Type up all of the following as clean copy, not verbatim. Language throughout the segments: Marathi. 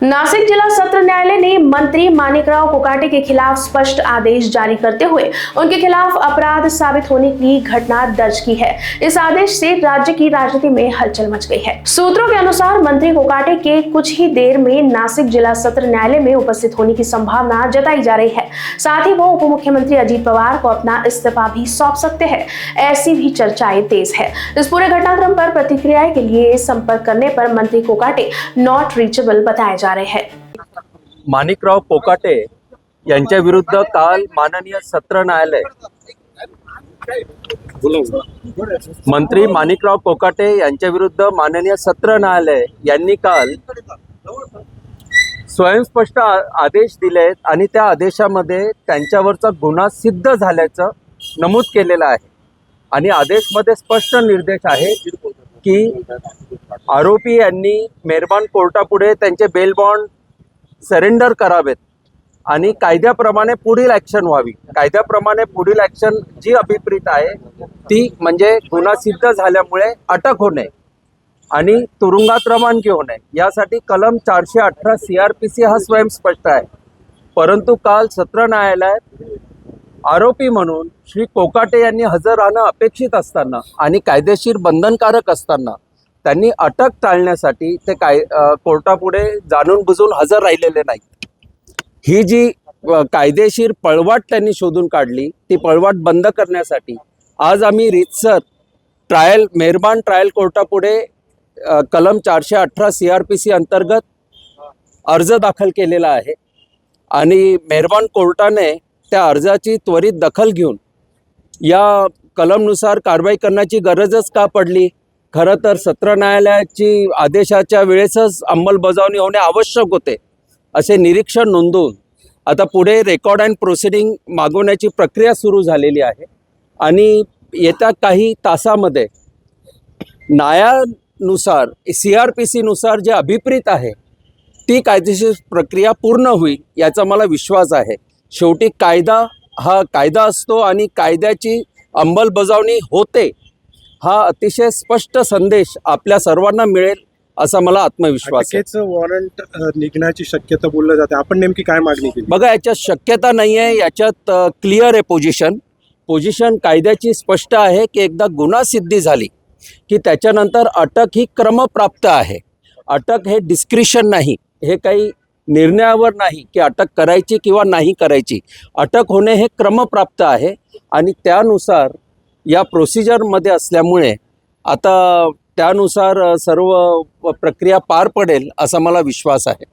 नासिक जिला सत्र न्यायालय ने मंत्री मानिकराव कोकाटे के खिलाफ स्पष्ट आदेश जारी करते हुए उनके खिलाफ अपराध साबित होने की घटना दर्ज की है। इस आदेश से राज्य की राजनीति में हलचल मच गई है। सूत्रों के अनुसार मंत्री कोकाटे के कुछ ही देर में नासिक जिला सत्र न्यायालय में उपस्थित होने की संभावना जताई जा रही है। साथ ही वो उप मुख्यमंत्री अजीत पवार को अपना इस्तीफा भी सौंप सकते हैं, ऐसी भी चर्चाएं तेज है। इस पूरे घटनाक्रम पर प्रतिक्रिया के लिए संपर्क करने पर मंत्री कोकाटे नॉट रीचेबल बताए जा रहे हैं। माणिकराव कोकाटे यांच्या विरुद्ध काल माननीय सत्र न्यायालय मंत्री माणिकराव कोकाटे यांच्या विरुद्ध माननीय सत्र न्यायालय यांनी काल स्वयंस्पष्ट आदेश दिलेत आणि त्या आदेशामध्ये त्यांच्यावरचा गुन्हा सिद्ध झाल्याचं नमूद केलेलं आहे आणि आदेशमध्ये स्पष्ट निर्देश आहे की आरोपी यांनी मेहरबान कोर्टापुढे त्यांचे बेल बॉन्ड सरेंडर करावेत आणि कायद्याप्रमाणे पुढील ॲक्शन व्हावी। कायद्याप्रमाणे पुढील ॲक्शन जी अभिप्रेत आहे ती म्हणजे गुन्हा सिद्ध झाल्यामुळे अटक होणे आणि तुरुंगात रवानगी होणे, यासाठी कलम 418 CRPC हा स्वयंस्पष्ट आहे। परंतु काल सत्र न्यायालयात आरोपी म्हणून श्री कोकाटे यांनी हजर राहणं अपेक्षित असताना आणि कायदेशीर बंधनकारक असताना त्यांनी अटक टाळण्यासाठी ते कोर्टापुढे जाणून बुजून हजर राहिलेले नाहीत। ही जी कायदेशीर पळवाट त्यांनी शोधून काढली ती पळवाट बंद करण्यासाठी आज आम्ही रीतसर मेहरबान ट्रायल कोर्टापुढे कलम 418 CRPC अंतर्गत अर्ज दाखल केलेला आहे आणि मेहरबान कोर्टाने त्या अर्जाची त्वरित दखल घेऊन या कलमनुसार कारवाई करण्याची गरजच का पडली। खरं तर सत्र न्यायालयाची आदेशाच्या वेळेसच अंमलबजावणी होणे आवश्यक होते असे निरीक्षण नोंदवून आता पुढे रेकॉर्ड अँड प्रोसिडिंग मागवण्याची प्रक्रिया सुरू झालेली आहे आणि येत्या काही तासामध्ये न्यायानुसार CRPC नुसार जे अभिप्रेत आहे ती कायदेशीर प्रक्रिया पूर्ण होईल याचा मला विश्वास आहे। शेवटी कायदा हा कायदा असतो आणि कायद्याची अंमलबजावणी होते हा अतिशय स्पष्ट संदेश आपल्या सर्वांना मिळेल असा मला आत्मविश्वास आहे। वॉरंट निघण्याची शक्यता बोललं जाते, आपण नेमकी काय मागणी केली? बघा, याच्यात शक्यता नाही आहे, याच्यात क्लिअर आहे पोझिशन कायद्याची स्पष्ट आहे की एकदा गुन्हा सिद्धी झाली की त्याच्यानंतर अटक ही क्रमप्राप्त आहे। अटक हे डिस्क्रिशन नाही, हे काही निर्णयावर नाही की अटक करायची किंवा नाही करायची। अटक होणे हे क्रमप्राप्त आहे आणि त्यानुसार या प्रोसिजरमध्ये असल्यामुळे आता त्यानुसार सर्व प्रक्रिया पार पडेल असा मला विश्वास आहे।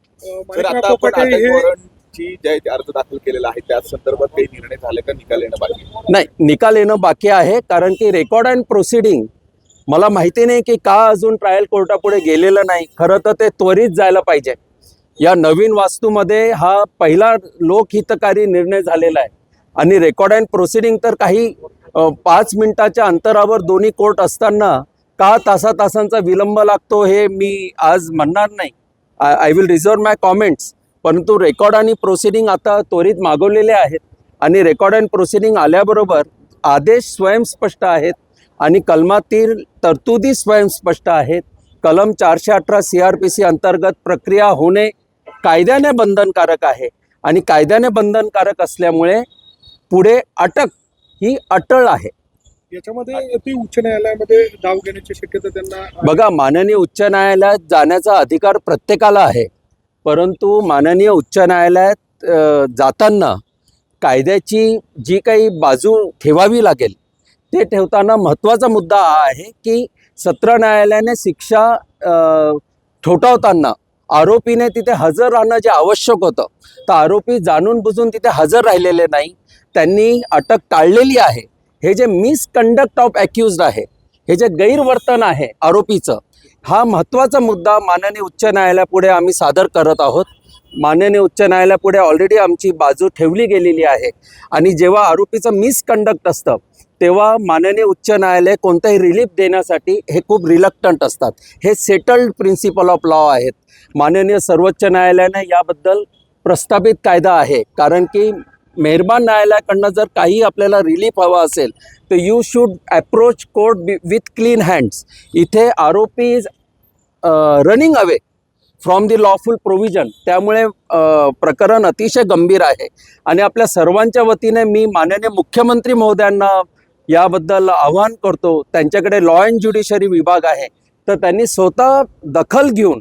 आता आपण अटक वॉरंटची जे अर्ज दाखल केलेला आहे त्या संदर्भात काही निर्णय झाले का? निकाल येणं बाकी नाही, निकाल येणं बाकी आहे कारण की रेकॉर्ड अँड प्रोसिडिंग मला माहिती नाही की का अजून ट्रायल कोर्टापुढे गेलेलं नाही। खरं तर ते त्वरित जायला पाहिजे। या नवीन वास्तूमध्ये हा पहिला लोकहितकारी निर्णय झालेला आहे आणि रेकॉर्ड अँड प्रोसिडिंग तर काही 5 मिनिटाच्या अंतरावर दोन्ही कोर्ट असताना का तासांचा विलंब लागतो हे मी आज म्हणणार नाही। I will reserve my comments. परंतु रेकॉर्ड आणि प्रोसिडिंग आता त्वरित मागवलेले आहेत आणि रेकॉर्ड अँड प्रोसिडिंग आल्याबरोबर आदेश स्वयंस्पष्ट आहेत आणि कलमातील तरतुदी स्वयंस्पष्ट आहेत। कलम 418 CRPC अंतर्गत प्रक्रिया होणे कायद्याने बंधनकारक आहे आणि कायद्याने बंधनकारक असल्यामुळे पुढे अटक ही अटळ आहे। याच्यामध्ये ती उच्च न्यायालयामध्ये दाव घेण्याची शक्यता त्यांना? बघा, माननीय उच्च न्यायालयात जाण्याचा अधिकार प्रत्येकाला आहे, परंतु माननीय उच्च न्यायालयात जाताना कायद्याची जी काही बाजू ठेवावी लागेल ते ठेवताना महत्त्वाचा मुद्दा हा आहे की सत्र न्यायालयाने शिक्षा ठोठावताना आरोपीने तिथे हजर राहणं जे आवश्यक होतं तर आरोपी जाणून बुजून तिथे हजर राहिलेले नाही, त्यांनी अटक टाळलेली आहे। हे जे मिसकंडक्ट ऑफ ॲक्युज्ड आहे, हे जे गैरवर्तन आहे आरोपीचं, हा महत्त्वाचा मुद्दा माननीय उच्च न्यायालयापुढे आम्ही सादर करत आहोत। माननीय उच्च न्यायालयापुढे ऑलरेडी आमची बाजू ठेवली गेलेली आहे आणि जेव्हा आरोपीचं मिसकंडक्ट असतं तेव्हा माननीय उच्च न्यायालय कोणताही रिलीफ देण्यासाठी हे खूप रिलक्टंट असतात। हे सेटल्ड प्रिन्सिपल ऑफ लॉ आहेत। माननीय सर्वोच्च न्यायालयाने याबद्दल प्रस्थापित कायदा आहे, कारण की मेहरबान न्यायालयाकडनं जर काही आपल्याला रिलीफ हवा असेल तर you should approach court with clean hands. इथे आरोपी running away from the lawful provision. त्यामुळे प्रकरण अतिशय गंभीर आहे आणि आपल्या सर्वांच्या वतीने मी माननीय मुख्यमंत्री महोदयांना याबद्दल आवाहन करतो. त्यांच्याकडे लॉ अँड ज्युडिशरी विभाग आहे, तर त्यांनी स्वतः दखल घेऊन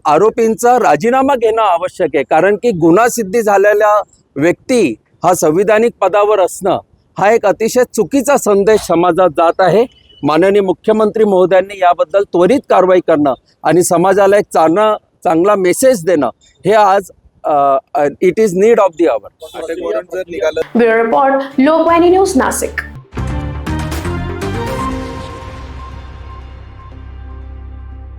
आरोपींचा राजीनामा घेणं आवश्यक आहे. कारण की गुन्हासिद्धी झालेल्या व्यक्ती हा संविधानिक पदावर असणं हा एक अतिशय चुकीचा संदेश समाजात जात आहे. माननीय मुख्यमंत्री महोदयांनी याबद्दल त्वरित कारवाई करणं आणि समाजाला एक चांगला मेसेज देणं हे आज it is need of the hour. अटक वॉरंट जर निघालं bureau report, Lokvahini news, Nashik.